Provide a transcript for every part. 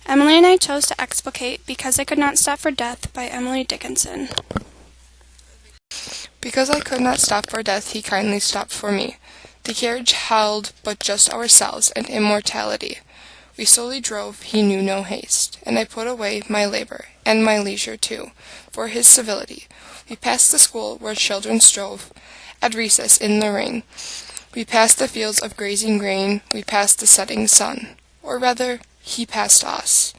Emily and I chose to explicate Because I Could Not Stop for Death by Emily Dickinson. Because I could not stop for death, he kindly stopped for me. The carriage held but just ourselves and immortality. We slowly drove, he knew no haste, and I put away my labor, and my leisure too, for his civility. We passed the school where children strove at recess in the rain. We passed the fields of grazing grain, we passed the setting sun. Or rather, he passed us.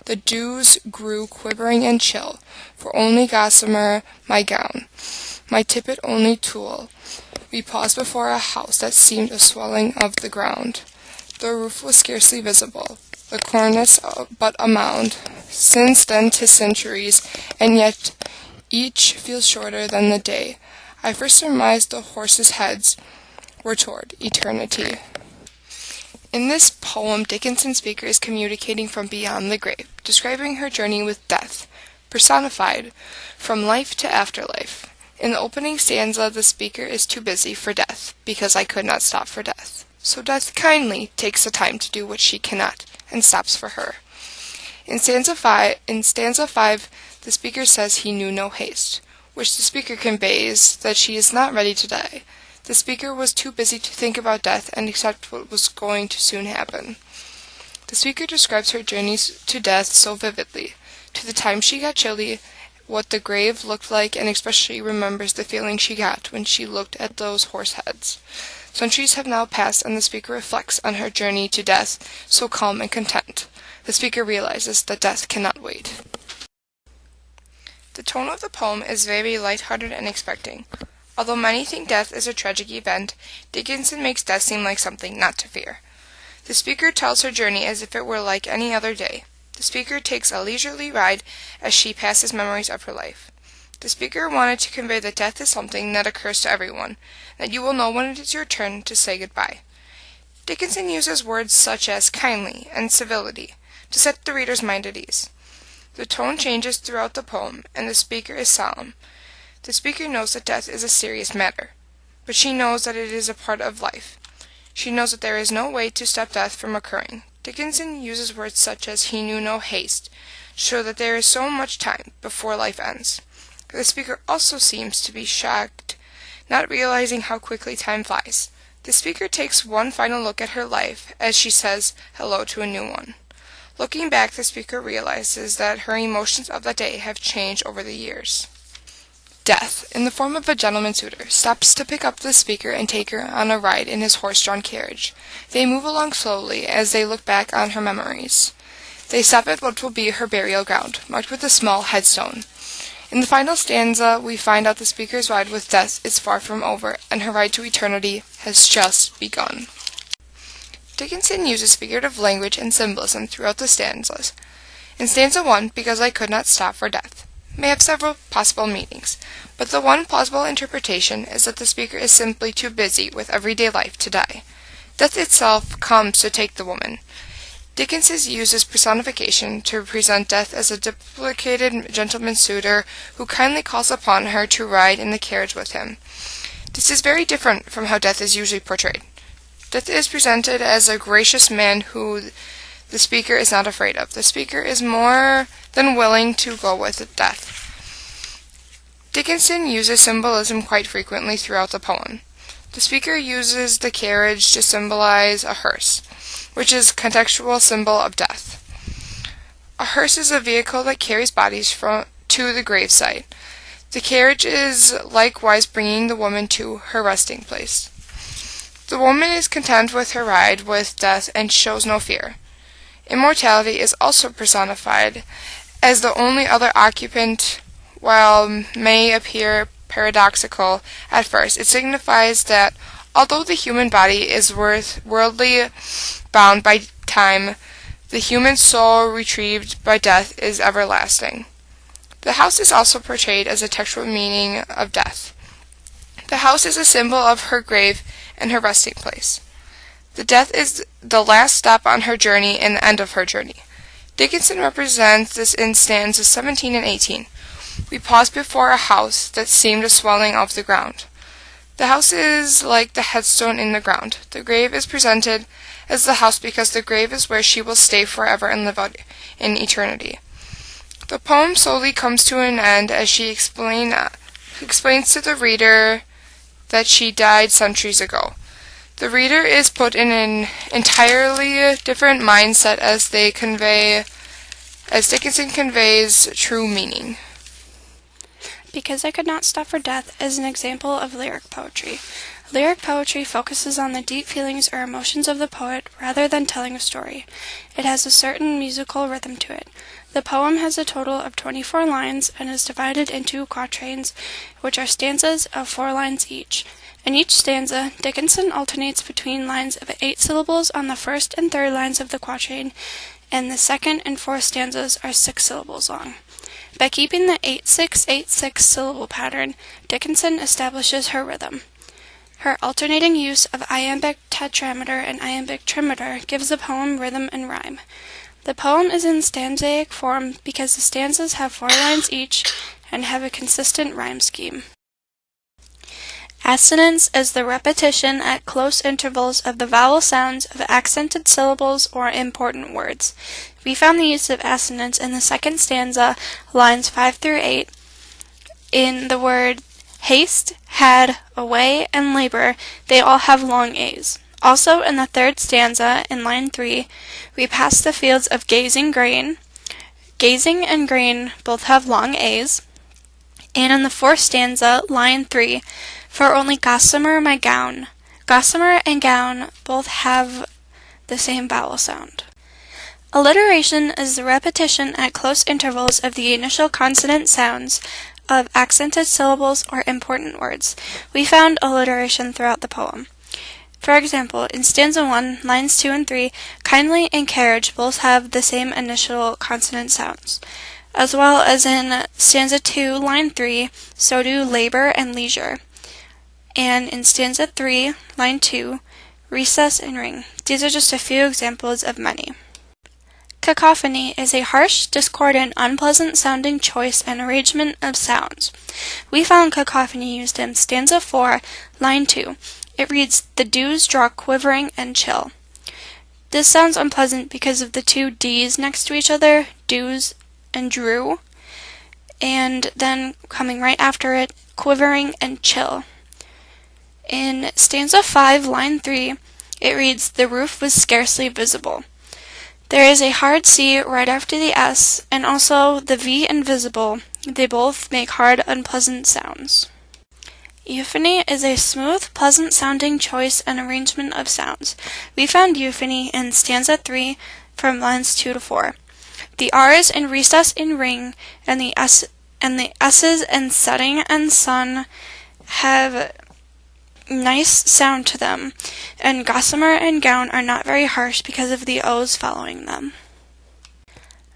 The dews grew quivering and chill, for only gossamer my gown, my tippet only tulle. We paused before a house that seemed a swelling of the ground. The roof was scarcely visible, the cornice but a mound. Since then 'tis centuries, and yet each feels shorter than the day I first surmised the horses' heads were toward eternity. In this poem, Dickinson's speaker is communicating from beyond the grave, describing her journey with death, personified from life to afterlife. In the opening stanza, the speaker is too busy for death, because I could not stop for death. So death kindly takes the time to do what she cannot, and stops for her. In stanza 5, the speaker says he knew no haste, which the speaker conveys that she is not ready to die. The speaker was too busy to think about death and accept what was going to soon happen. The speaker describes her journeys to death so vividly, to the time she got chilly, what the grave looked like, and especially remembers the feeling she got when she looked at those horse heads. Centuries have now passed, and the speaker reflects on her journey to death, so calm and content. The speaker realizes that death cannot wait. The tone of the poem is very light-hearted and expecting. Although many think death is a tragic event, Dickinson makes death seem like something not to fear. The speaker tells her journey as if it were like any other day. The speaker takes a leisurely ride as she passes memories of her life. The speaker wanted to convey that death is something that occurs to everyone, that you will know when it is your turn to say goodbye. Dickinson uses words such as kindly and civility to set the reader's mind at ease. The tone changes throughout the poem, and the speaker is solemn. The speaker knows that death is a serious matter, but she knows that it is a part of life. She knows that there is no way to stop death from occurring. Dickinson uses words such as he knew no haste, to show that there is so much time before life ends. The speaker also seems to be shocked, not realizing how quickly time flies. The speaker takes one final look at her life as she says hello to a new one. Looking back, the speaker realizes that her emotions of that day have changed over the years. Death, in the form of a gentleman suitor, stops to pick up the speaker and take her on a ride in his horse-drawn carriage. They move along slowly as they look back on her memories. They stop at what will be her burial ground, marked with a small headstone. In the final stanza, we find out the speaker's ride with death is far from over, and her ride to eternity has just begun. Dickinson uses figurative language and symbolism throughout the stanzas. In stanza 1, Because I Could Not Stop for Death, may have several possible meanings, but the one plausible interpretation is that the speaker is simply too busy with everyday life to die. Death itself comes to take the woman. Dickinson uses personification to represent death as a duplicated gentleman suitor who kindly calls upon her to ride in the carriage with him. This is very different from how death is usually portrayed. Death is presented as a gracious man who the speaker is not afraid of. The speaker is more than willing to go with death. Dickinson uses symbolism quite frequently throughout the poem. The speaker uses the carriage to symbolize a hearse, which is a contextual symbol of death. A hearse is a vehicle that carries bodies to the gravesite. The carriage is likewise bringing the woman to her resting place. The woman is content with her ride with death and shows no fear. Immortality is also personified as the only other occupant. While may appear paradoxical at first, it signifies that although the human body is worldly bound by time, the human soul retrieved by death is everlasting. The house is also portrayed as a textual meaning of death. The house is a symbol of her grave and her resting place. The death is the last stop on her journey and the end of her journey. Dickinson represents this in stanzas 17 and 18. We paused before a house that seemed a swelling of the ground. The house is like the headstone in the ground. The grave is presented as the house because the grave is where she will stay forever and live out in eternity. The poem slowly comes to an end as she explains to the reader that she died centuries ago. The reader is put in an entirely different mindset as Dickinson conveys true meaning. Because I Could Not Stop for Death is an example of lyric poetry. Lyric poetry focuses on the deep feelings or emotions of the poet rather than telling a story. It has a certain musical rhythm to it. The poem has a total of 24 lines and is divided into quatrains, which are stanzas of 4 lines each. In each stanza, Dickinson alternates between lines of 8 syllables on the first and third lines of the quatrain, and the second and fourth stanzas are 6 syllables long. By keeping the 8-6-8-6 syllable pattern, Dickinson establishes her rhythm. Her alternating use of iambic tetrameter and iambic trimeter gives the poem rhythm and rhyme. The poem is in stanzaic form because the stanzas have 4 lines each and have a consistent rhyme scheme. Assonance is the repetition at close intervals of the vowel sounds of accented syllables or important words. We found the use of assonance in the second stanza, lines 5 through 8. In the word haste, had, away, and labor, they all have long A's. Also, in the third stanza, in line 3, we pass the fields of gazing grain. Gazing and grain both have long A's. And in the fourth stanza, line 3, for only gossamer my gown. Gossamer and gown both have the same vowel sound. Alliteration is the repetition at close intervals of the initial consonant sounds of accented syllables or important words. We found alliteration throughout the poem. For example, in stanza 1, lines 2 and 3, kindly and carriage both have the same initial consonant sounds. As well as in stanza 2, line 3, so do labor and leisure. And in stanza 3, line 2, recess and ring. These are just a few examples of many. Cacophony is a harsh, discordant, unpleasant-sounding choice and arrangement of sounds. We found cacophony used in stanza 4, line 2. It reads, the dews draw quivering and chill. This sounds unpleasant because of the 2 D's next to each other, dews and drew, and then coming right after it, quivering and chill. In stanza 5, line 3, it reads, the roof was scarcely visible. There is a hard C right after the S, and also the V and visible. They both make hard, unpleasant sounds. Euphony is a smooth, pleasant-sounding choice and arrangement of sounds. We found euphony in stanza 3 from lines 2 to 4. The R's in recess and ring and the S's in setting and sun have nice sound to them, and gossamer and gown are not very harsh because of the O's following them.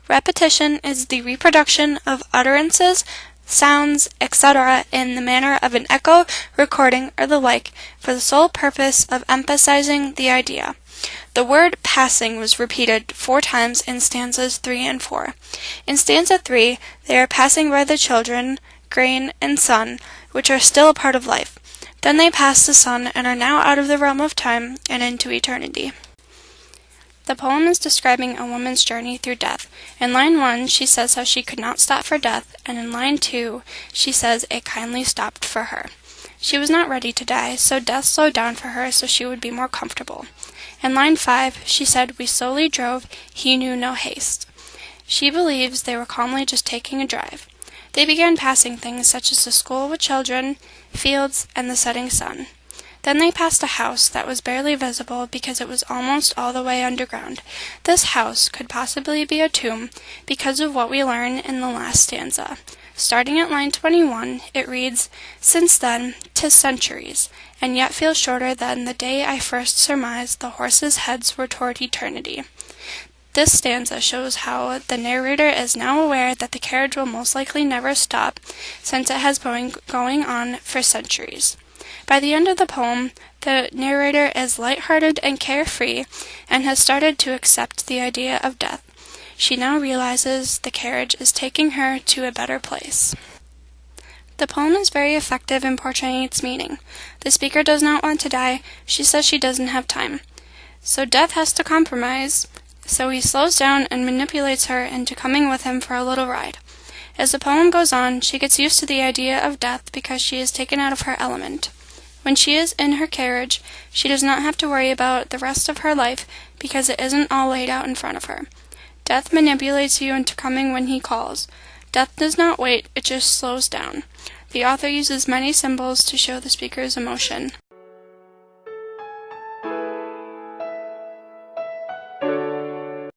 Repetition is the reproduction of utterances, sounds, etc. in the manner of an echo, recording, or the like, for the sole purpose of emphasizing the idea. The word passing was repeated 4 times in stanzas 3 and 4. In stanza 3, they are passing by the children, grain, and sun, which are still a part of life. Then they pass the sun and are now out of the realm of time and into eternity. The poem is describing a woman's journey through death. In line 1, she says how she could not stop for death, and in line 2, she says it kindly stopped for her. She was not ready to die, so death slowed down for her so she would be more comfortable. In line 5, she said, we slowly drove, he knew no haste. She believes they were calmly just taking a drive. They began passing things such as the school with children, fields, and the setting sun. Then they passed a house that was barely visible because it was almost all the way underground. This house could possibly be a tomb because of what we learn in the last stanza. Starting at line 21, it reads, since then, 'tis centuries, and yet feels shorter than the day I first surmised the horses' heads were toward eternity. This stanza shows how the narrator is now aware that the carriage will most likely never stop, since it has been going on for centuries. By the end of the poem, the narrator is lighthearted and carefree, and has started to accept the idea of death. She now realizes the carriage is taking her to a better place. The poem is very effective in portraying its meaning. The speaker does not want to die. She says she doesn't have time. So Death has to compromise, so he slows down and manipulates her into coming with him for a little ride. As the poem goes on, she gets used to the idea of death because she is taken out of her element. When she is in her carriage, she does not have to worry about the rest of her life because it isn't all laid out in front of her. Death manipulates you into coming when he calls. Death does not wait, it just slows down. The author uses many symbols to show the speaker's emotion.